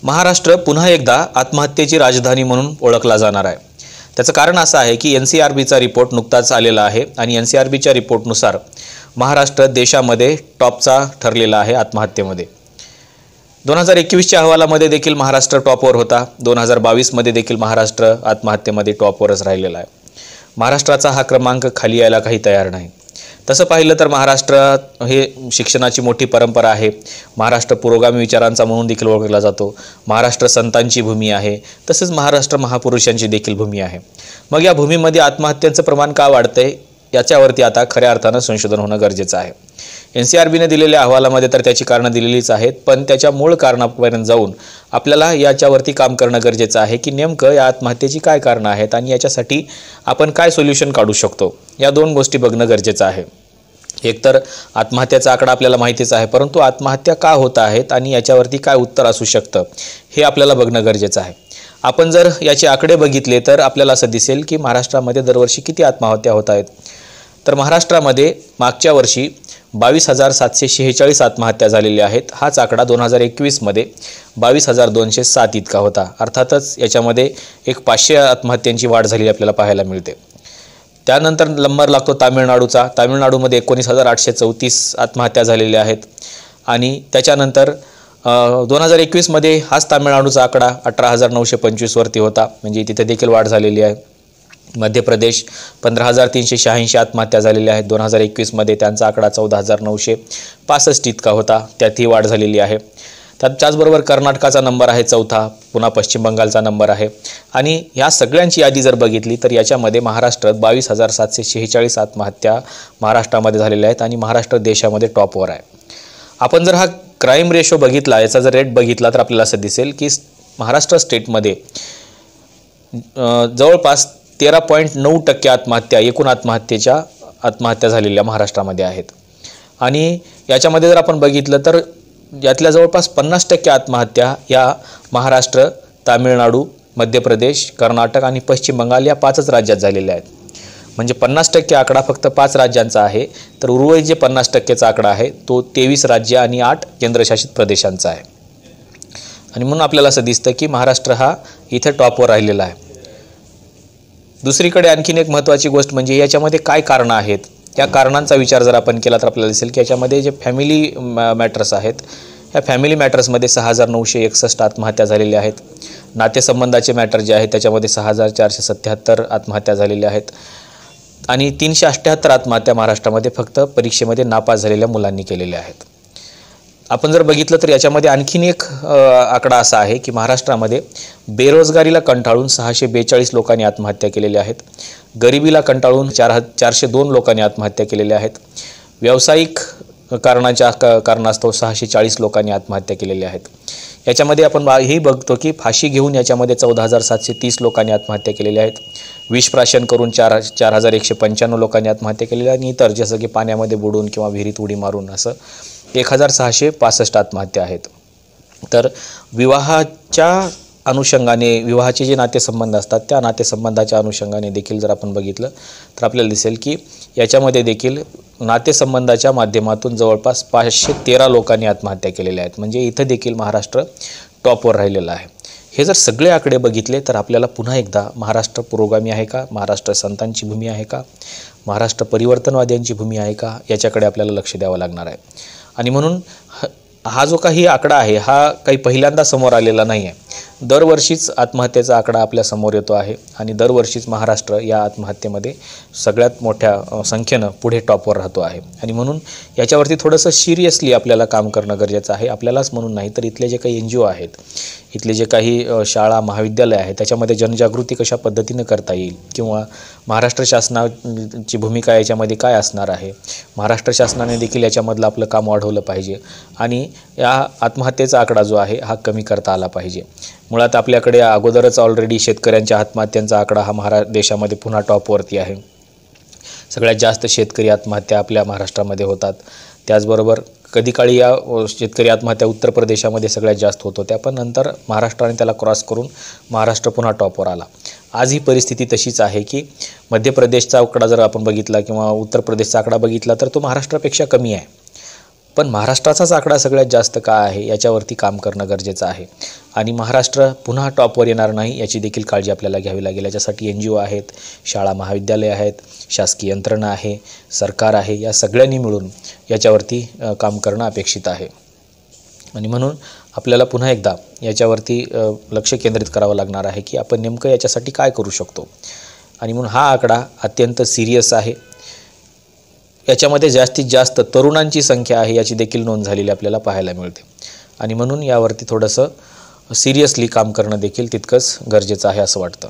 महाराष्ट्र पुन्हा एकदा आत्महत्येची राजधानी म्हणून ओळखला जाणार आहे। त्याचं कारण असं आहे की NCRBचा रिपोर्ट नुकताच आलेला आहे आणि NCRBच्या रिपोर्टनुसार महाराष्ट्र देशामध्ये टॉपचा ठरलेला आहे आत्महत्येमध्ये। 2021च्या अहवालामध्ये देखील महाराष्ट्र टॉपवर होता। 2022 मध्ये देखील महाराष्ट्र आत्महत्येमध्ये टॉपवरच राहिलेला आहे। महाराष्ट्राचा हा क्रमांक खाली यायला काही तयार नाही। तसं पाहिलं तर महाराष्ट्र हे शिक्षणाची मोठी परंपरा आहे। महाराष्ट्र पुरोगामी विचारांचा म्हणून देखील ओळखला जातो। महाराष्ट्र संतांची भूमी आहे, तसेच महाराष्ट्र महापुरुषांची देखील भूमी आहे। मग या भूमीमध्ये आत्महत्यांचं प्रमाण का वाढतंय याच्यावरती आता खऱ्या अर्थानं संशोधन होणं गरजेचं आहे। NCRBने दिलेल्या अहवालामध्ये तर त्याची कारणं दिलेलीच आहेत, पण त्याच्या मूळ कारणापर्यंत जाऊन आपल्याला याच्यावरती काम करणं गरजेचं आहे की नेमकं या आत्महत्येची काय कारणं आहेत आणि याच्यासाठी आपण काय सोल्युशन काढू शकतो। या दोन गोष्टी बघणं गरजेचं आहे। एकतर आत्महत्याचा आकडा आपल्याला माहितीच आहे, परंतु आत्महत्या का होत आहेत आणि याच्यावरती काय उत्तर असू शकतं हे आपल्याला बघणं गरजेचं आहे। आपण जर याचे आकडे बघितले तर आपल्याला असं दिसेल की महाराष्ट्रामध्ये दरवर्षी किती आत्महत्या होत आहेत। तर महाराष्ट्रामध्ये मागच्या वर्षी 22,746 आत्महत्या झालेल्या आहेत। हाच आकडा 2021 मध्ये 22,207 इतका होता। अर्थातच याच्यामध्ये एक 500 आत्महत्यांची वाढ झाली आपल्याला पाहायला मिळते। त्यानंतर नंबर लागतो तामिळनाडूचा। तामिळनाडूमध्ये 19,834 आत्महत्या झालेल्या आहेत आणि त्याच्यानंतर 2021 मध्ये हाच तामिळनाडूचा आकडा 18,925 वरती होता, म्हणजे तिथे देखील वाढ झालेली आहे। मध्य प्रदेश 15,386 आत्महत्या झालेल्या आहेत। 2021 मध्ये त्यांचा आकडा 14,965 इतका होता, त्यातही वाढ झालेली आहे। त्याचबरोबर कर्नाटकाचा नंबर आहे 4था, पुन्हा पश्चिम बंगालचा नंबर आहे आणि या सगळ्यांची यादी जर बघितली तर याच्यामध्ये महाराष्ट्रात 22,746 आत्महत्या महाराष्ट्रामध्ये झालेल्या आहेत आणि महाराष्ट्र देशामध्ये टॉपवर आहे। आपण जर हा क्राईम रेशो बघितला, याचा जर रेट बघितला तर आपल्याला असं दिसेल की महाराष्ट्र स्टेटमध्ये जवळपास 13.9% आत्महत्या एकूण आत्महत्या झालेल्या महाराष्ट्रामध्ये आहेत आणि याच्यामध्ये जर आपण बघितलं तर यातल्या जवळपास 50% आत्महत्या या महाराष्ट्र, तामिळनाडू, मध्य प्रदेश, कर्नाटक आणि पश्चिम बंगाल या 5च राज्यात झालेल्या आहेत। म्हणजे 50% आकडा फक्त 5 राज्यांचा आहे, तर उर्वरित जे 50%चा आकडा आहे तो 23 राज्य आणि 8 केंद्रशासित प्रदेशांचा आहे। आणि म्हणून आपल्याला असं दिसतं की महाराष्ट्र हा इथे टॉपवर राहिलेला आहे। दुसरीकडे आणखीन एक महत्त्वाची गोष्ट म्हणजे याच्यामध्ये काय कारणं आहेत। त्या कारणांचा विचार जर आपण केला तर आपल्याला दिसेल की याच्यामध्ये जे फॅमिली मॅटर्स आहेत, या फॅमिली मॅटर्समध्ये 6,961 आत्महत्या झालेल्या आहेत। नातेसंबंधाचे मॅटर जे आहेत त्याच्यामध्ये 6,477 आत्महत्या झालेल्या आहेत आणि 378 आत्महत्या महाराष्ट्रामध्ये फक्त परीक्षेमध्ये नापास झालेल्या मुलांनी केलेल्या आहेत। आपण जर बघितलं तर याच्यामध्ये आणखीन एक आकडा असा आहे की महाराष्ट्रामध्ये बेरोजगारीला कंटाळून 642 लोकांनी आत्महत्या केलेल्या आहेत। गरिबीला कंटाळून 402 लोकांनी आत्महत्या केलेल्या आहेत। व्यावसायिक कारणास्तव 640 लोकांनी आत्महत्या केलेल्या आहेत। याच्यामध्ये आपण हेही बघतो की फाशी घेऊन याच्यामध्ये 14,730 लोकांनी आत्महत्या केलेल्या आहेत। विषप्राशन करून 4,195 लोकांनी आत्महत्या केलेल्या आणि इतर जसं की पाण्यामध्ये बुडून किंवा विहिरीत उडी मारून असं 1,665 आत्महत्या आहेत। तर विवाहाच्या अनुषंगाने, विवाहाचे जे नातेसंबंध असतात त्या नातेसंबंधाच्या अनुषंगाने देखील जर आपण बघितलं तर आपल्याला दिसेल की याच्यामध्ये देखील नातेसंबंधाच्या माध्यमातून जवळपास 513 लोकांनी आत्महत्या केलेल्या आहेत। म्हणजे इथं देखील महाराष्ट्र टॉपवर राहिलेला आहे। हे जर सगळे आकडे बघितले तर आपल्याला पुन्हा एकदा महाराष्ट्र पुरोगामी आहे का, महाराष्ट्र संतांची भूमी आहे का, महाराष्ट्र परिवर्तनवाद्यांची भूमी आहे का, याच्याकडे आपल्याला लक्ष द्यावं लागणार आहे। आणि म्हणून हा जो काही आकडा आहे हा काही पहिल्यांदा समोर आलेला नाही आहे। दरवर्षीच आत्महत्येचा आकडा आपल्या समोर येतो आहे आणि दरवर्षीच महाराष्ट्र या आत्महत्येमध्ये सगळ्यात मोठ्या संख्येनं पुढे टॉपवर राहतो आहे। आणि म्हणून याच्यावरती थोडंसं सिरियसली आपल्याला काम करणं गरजेचं आहे। आपल्यालाच म्हणून नाही तर इथले जे काही NGO आहेत, इथले जे काही शाळा महाविद्यालय आहेत त्याच्यामध्ये जनजागृती कशा पद्धतीनं करता येईल किंवा महाराष्ट्र शासनाची भूमिका याच्यामध्ये काय असणार आहे, महाराष्ट्र शासनाने देखील याच्यामधलं आपलं काम वाढवलं पाहिजे आणि या आत्महत्येचा आकडा जो आहे हा कमी करता आला पाहिजे। मुळात आपल्याकडे अगोदरच ऑलरेडी शेतकऱ्यांच्या आत्महत्यांचा आकडा हा देशामध्ये पुन्हा टॉपवरती आहे। सगळ्यात जास्त शेतकरी आत्महत्या आपल्या महाराष्ट्रामध्ये होतात। त्याचबरोबर कधी काळी या शेतकरी आत्महत्या उत्तर प्रदेशामध्ये सगळ्यात जास्त होत होत्या, पण नंतर महाराष्ट्राने त्याला क्रॉस करून महाराष्ट्र पुन्हा टॉपवर आला। आज ही परिस्थिती तशीच आहे की मध्य प्रदेशचा आकडा जर आपण बघितला किंवा उत्तर प्रदेशचा आकडा बघितला तर तो महाराष्ट्रापेक्षा कमी आहे। पण महाराष्ट्राचाच आकडा सगळ्यात जास्त का आहे याच्यावरती काम करणं गरजेचं आहे. आणि महाराष्ट्र पुन्हा टॉपवर येणार नाही याची देखील काळजी आपल्याला घ्यावी लागेल. याच्यासाठी NGO आहेत, शाळा महाविद्यालय आहेत, शासकीय यंत्रणा आहे, सरकार आहे, या सगळ्यांनी मिळून याच्यावरती काम करणं अपेक्षित आहे. आणि म्हणून आपल्याला पुन्हा एकदा याच्यावरती लक्ष केंद्रित करावं लागणार आहे की आपण नेमकं याच्यासाठी काय करू शकतो. आणि म्हणून हा आकडा अत्यंत सिरियस आहे. याच्यामध्ये जास्तीत जास्त तरुणांची संख्या आहे याची देखील नोंद झालेली आपल्याला पाहायला मिळते. आणि म्हणून यावरती थोडंसं सिरियसली काम करणं देखील तितकंच गरजेचं आहे असं वाटतं.